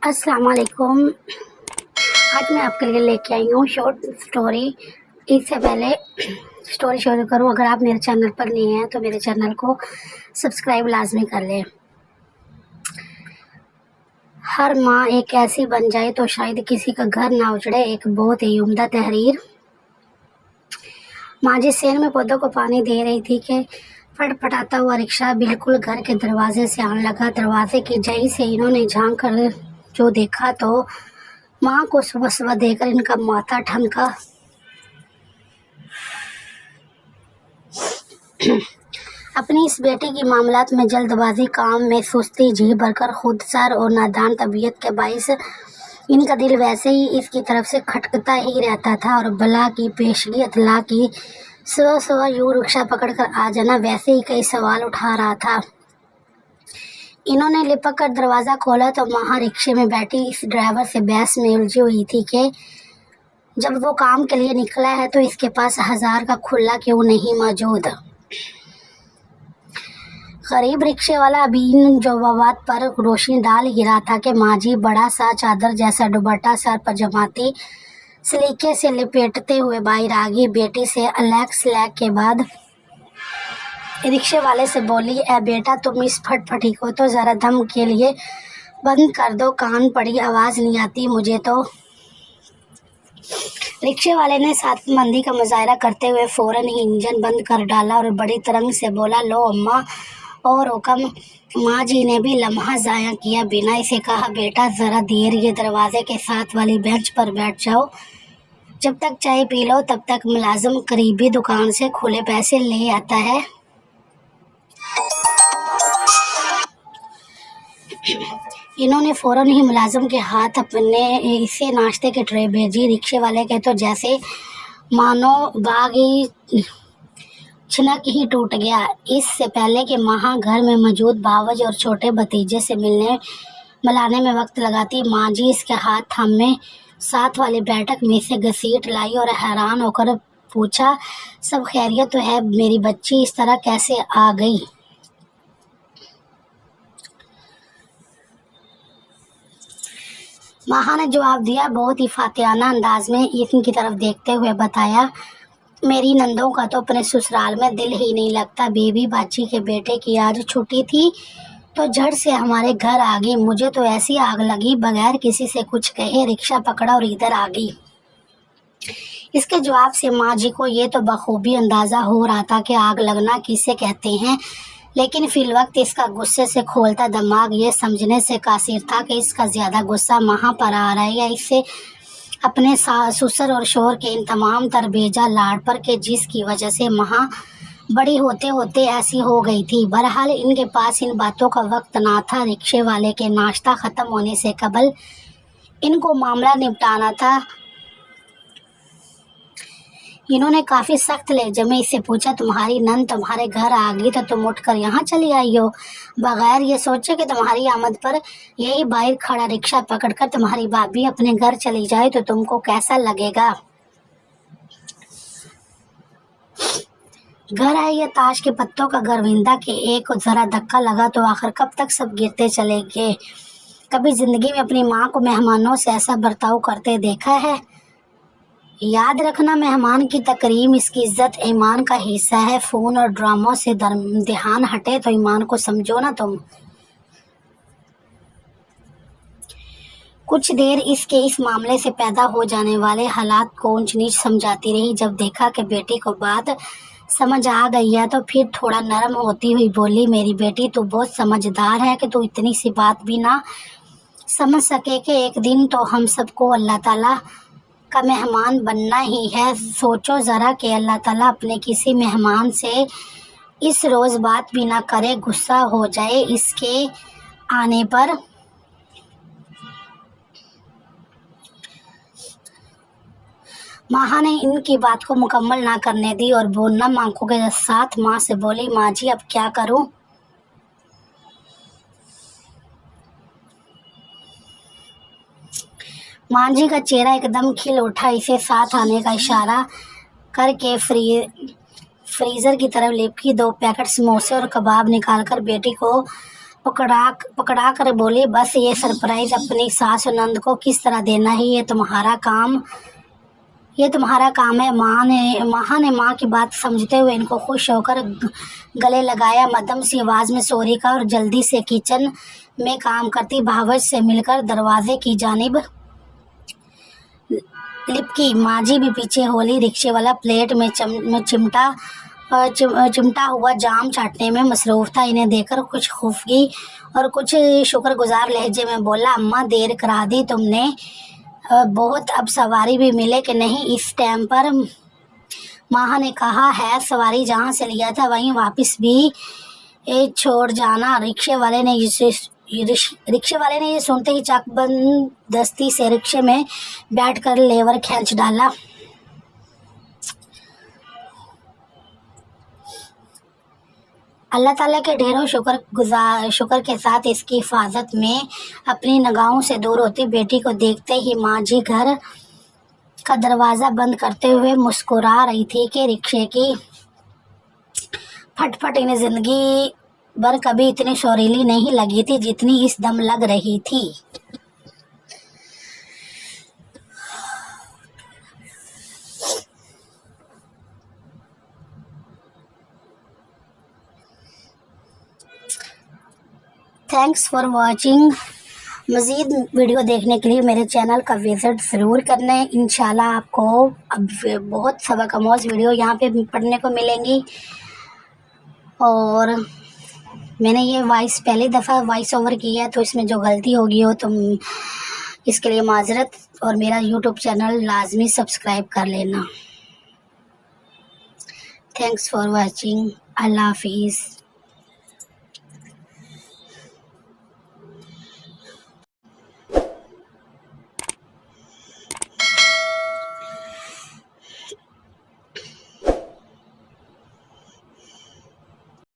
अस्सलाम वालेकुम। आज मैं आपके लिए लेके आई हूँ शॉर्ट स्टोरी। इससे पहले स्टोरी शुरू करूँ, अगर आप मेरे चैनल पर नए हैं तो मेरे चैनल को सब्सक्राइब लाजमी कर लें। हर माँ एक ऐसी बन जाए तो शायद किसी का घर ना उजड़े, एक बहुत ही उम्दा तहरीर। माँ जिस शहर में पौधों को पानी दे रही थी कि फटफटाता हुआ रिक्शा बिल्कुल घर के दरवाजे से आने लगा। दरवाजे की जई से इन्होंने झांक कर जो देखा तो माँ को सुबह सुबह देखकर इनका माथा ठनका। अपनी इस बेटी की मामलात में जल्दबाजी, काम में सुस्ती, जी भरकर खुद सर और नादान तबीयत के बाइस इनका दिल वैसे ही इसकी तरफ से खटकता ही रहता था। और बला की पेशगी अतला की सुबह यूं रिक्शा पकड़कर आ जाना वैसे ही कई सवाल उठा रहा था। इन्होंने लिपक कर दरवाज़ा खोला तो माँ रिक्शे में बैठी इस ड्राइवर से बहस में उलझी हुई थी कि जब वो काम के लिए निकला है तो इसके पास 1000 का खुला क्यों नहीं मौजूद। गरीब रिक्शे वाला अभी इन जवाबात पर रोशनी डाल ही रहा था कि माँ जी बड़ा सा चादर जैसा दुपट्टा सर पर जमाती सलीके से लपेटते हुए बाहर आ गई। बेटी से अलग स्लैग के बाद रिक्शे वाले से बोली, ए बेटा, तुम इस फटफटी को तो ज़रा दम के लिए बंद कर दो, कान पड़ी आवाज़ नहीं आती मुझे तो। रिक्शे वाले ने सातमंदी का मुजाहरा करते हुए फ़ौरन ही इंजन बंद कर डाला और बड़ी तरंग से बोला, लो अम्मा और हुक्म। माँ जी ने भी लम्हा ज़ाया किया बिना इसे कहा, बेटा ज़रा देर ये दरवाजे के साथ वाली बेंच पर बैठ जाओ, जब तक चाय पी लो तब तक मुलाजिम करीबी दुकान से खुले पैसे ले आता है। इन्होंने फ़ौरन ही मुलाजिम के हाथ अपने इसे नाश्ते की ट्रे भेजी। रिक्शे वाले के तो जैसे मानो बाग ही छिनक ही टूट गया। इससे पहले कि माँ घर में मौजूद भावज और छोटे भतीजे से मिलाने में वक्त लगाती, माँ जी इसके हाथ थामे साथ वाली बैठक में से घसीट लाई और हैरान होकर पूछा, सब खैरियत तो है मेरी बच्ची, इस तरह कैसे आ गई। माँ ने जवाब दिया, बहुत ही फातिहाना अंदाज में इनकी तरफ देखते हुए बताया, मेरी नंदों का तो अपने ससुराल में दिल ही नहीं लगता। बीवी बाची के बेटे की आज छुट्टी थी तो झट से हमारे घर आ गई। मुझे तो ऐसी आग लगी, बगैर किसी से कुछ कहे रिक्शा पकड़ा और इधर आ गई। इसके जवाब से माँ जी को ये तो बखूबी अंदाज़ा हो रहा था कि आग लगना किसे कहते हैं, लेकिन फिल वक्त इसका गुस्से से खोलता दिमाग ये समझने से कासिर था कि इसका ज़्यादा गुस्सा माँ पर आ रहा है या इससे अपने ससुर और शोहर के इन तमाम तरबेजा लाड़ पर के जिसकी वजह से माँ बड़ी होते होते ऐसी हो गई थी। बहरहाल इनके पास इन बातों का वक्त ना था। रिक्शे वाले के नाश्ता ख़त्म होने से कबल इनको मामला निपटाना था। इन्होंने काफ़ी सख्त लहजे में इससे पूछा, तुम्हारी नंद तुम्हारे घर आ गई तो तुम उठकर यहाँ चली आई हो, बगैर ये सोचे कि तुम्हारी आमद पर यही बाहर खड़ा रिक्शा पकड़कर तुम्हारी भाभी अपने घर चली जाए तो तुमको कैसा लगेगा। घर आए या ताश के पत्तों का गर्विंदा के एक ज़रा धक्का लगा तो आखिर कब तक सब गिरते चलेंगे। कभी ज़िंदगी में अपनी माँ को मेहमानों से ऐसा बर्ताव करते देखा है? याद रखना, मेहमान की तकरीम इसकी इज्जत ईमान का हिस्सा है। फ़ोन और ड्रामों से ध्यान हटे तो ईमान को समझो ना तुम। कुछ देर इसके इस मामले से पैदा हो जाने वाले हालात को ऊंच नीच समझाती रही। जब देखा कि बेटी को बात समझ आ गई है तो फिर थोड़ा नरम होती हुई बोली, मेरी बेटी तू बहुत समझदार है कि तू इतनी सी बात भी ना समझ सके कि एक दिन तो हम सबको अल्लाह ताला का मेहमान बनना ही है। सोचो ज़रा कि अल्लाह ताला अपने किसी मेहमान से इस रोज़ बात भी ना करे, गुस्सा हो जाए इसके आने पर। माँ ने इनकी बात को मुकम्मल ना करने दी और बोलना आंखों के साथ माँ से बोली, माँ जी अब क्या करूँ। माँ जी का चेहरा एकदम खिल उठा। इसे साथ आने का इशारा करके फ्रीज़र की तरफ लिपकी 2 पैकेट समोसे और कबाब निकालकर बेटी को पकड़ा कर बोली, बस ये सरप्राइज अपनी सास नंद को किस तरह देना है, ये तुम्हारा काम है। माँ ने माँ की बात समझते हुए इनको खुश होकर गले लगाया। मध्यम सी आवाज में सॉरी कहा और जल्दी से किचन में काम करती भावज से मिलकर दरवाजे की जानिब लिपकी। माँ जी भी पीछे होली। रिक्शे वाला प्लेट में चिमटा हुआ जाम चाटने में मसरूफ था। इन्हें देखकर कुछ खौफगी और कुछ शुक्रगुजार लहजे में बोला, अम्मा देर करा दी तुमने बहुत, अब सवारी भी मिले कि नहीं इस टाइम पर। माँ ने कहा है, सवारी जहाँ से लिया था वहीं वापस भी छोड़ जाना। रिक्शे वाले ने ये सुनते ही चाकबंद दस्ती से रिक्शे में बैठकर लेवर खींच डाला। अल्लाह ताला के ढेरों शुक्र के साथ इसकी हिफाजत में अपनी निगाहों से दूर होती बेटी को देखते ही माँ जी घर का दरवाज़ा बंद करते हुए मुस्कुरा रही थी कि रिक्शे की फटफट इन्हें जिंदगी भर कभी इतनी सुरीली नहीं लगी थी जितनी इस दम लग रही थी। Thanks for watching. मज़ीद वीडियो देखने के लिए मेरे चैनल का विज़िट ज़रूर करना है। इंशाल्लाह आपको अब बहुत सबक आमोज़ वीडियो यहाँ पे पढ़ने को मिलेंगी। और मैंने ये पहली दफ़ा वॉइस ओवर किया है, तो इसमें जो गलती होगी हो तो इसके लिए माजरत। और मेरा यूट्यूब चैनल लाजमी सब्सक्राइब कर लेना। Thanks for watching. अल्लाह हाफिज़।